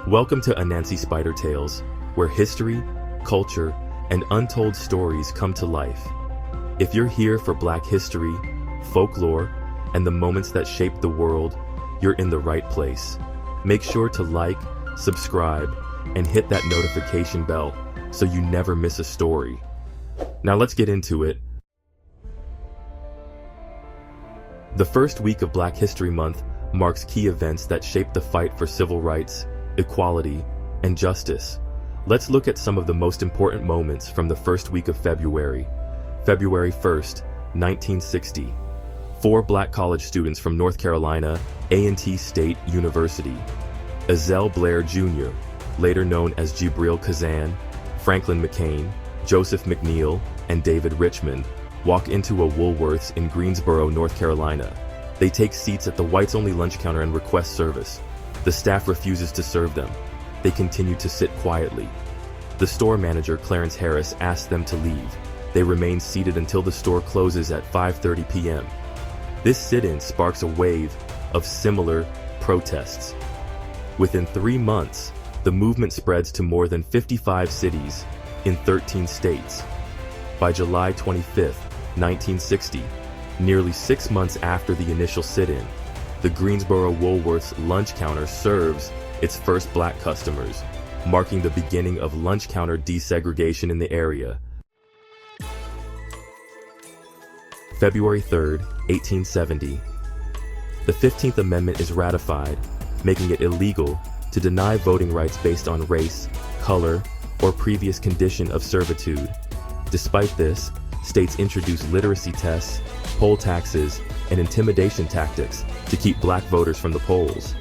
Welcome to Anansi Spider Tales, where history, culture, and untold stories come to life. If you're here for Black history, folklore, and the moments that shaped the world, you're in the right place. Make sure to like, subscribe, and hit that notification bell so you never miss a story. Now let's get into it. The first week of Black History Month marks key events that shaped the fight for civil rights, equality, and justice. Let's look at some of the most important moments from the first week of February. February 1st, 1960. 4 Black college students from North Carolina A&T State University, Ezell Blair Jr., later known as Jibril Kazan, Franklin McCain, Joseph McNeil, and David Richmond, walk into a Woolworths in Greensboro, North Carolina. They take seats at the whites-only lunch counter and request service. The staff refuses to serve them. They continue to sit quietly. The store manager, Clarence Harris, asks them to leave. They remain seated until the store closes at 5:30 p.m. This sit-in sparks a wave of similar protests. Within 3 months, the movement spreads to more than 55 cities in 13 states. By July 25, 1960, nearly 6 months after the initial sit-in, the Greensboro Woolworths lunch counter serves its first Black customers, marking the beginning of lunch counter desegregation in the area. February 3, 1870. The 15th Amendment is ratified, making it illegal to deny voting rights based on race, color, or previous condition of servitude. Despite this, states introduced literacy tests, poll taxes, and intimidation tactics to keep Black voters from the polls.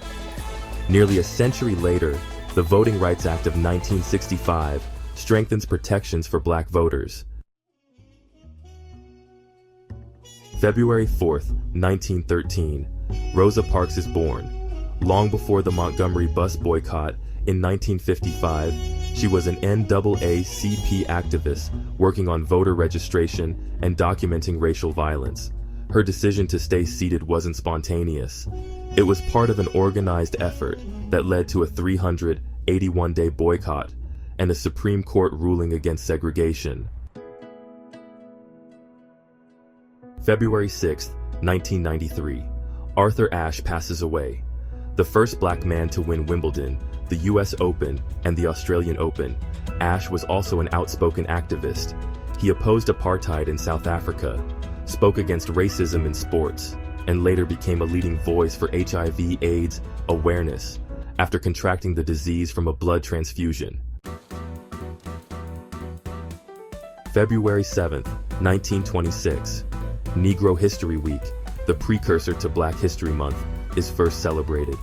Nearly a century later, the Voting Rights Act of 1965 strengthens protections for Black voters. February 4th, 1913, Rosa Parks is born. Long before the Montgomery bus boycott in 1955, she was an NAACP activist working on voter registration and documenting racial violence. Her decision to stay seated wasn't spontaneous. It was part of an organized effort that led to a 381-day boycott and a Supreme Court ruling against segregation. February 6, 1993, Arthur Ashe passes away. The first Black man to win Wimbledon, the US Open, and the Australian Open, Ashe was also an outspoken activist. He opposed apartheid in South Africa, spoke against racism in sports, and later became a leading voice for HIV/AIDS awareness after contracting the disease from a blood transfusion. February 7, 1926, Negro History Week, the precursor to Black History Month, is first celebrated.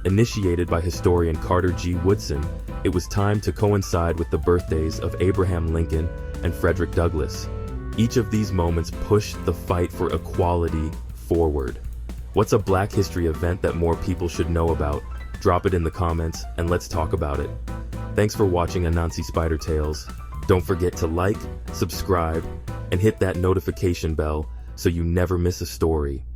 Initiated by historian Carter G. Woodson, it was timed to coincide with the birthdays of Abraham Lincoln and Frederick Douglass. Each of these moments pushed the fight for equality forward. What's a Black history event that more people should know about? Drop it in the comments and let's talk about it. Thanks for watching Anansi Spider Tales. Don't forget to like, subscribe, and hit that notification bell so you never miss a story.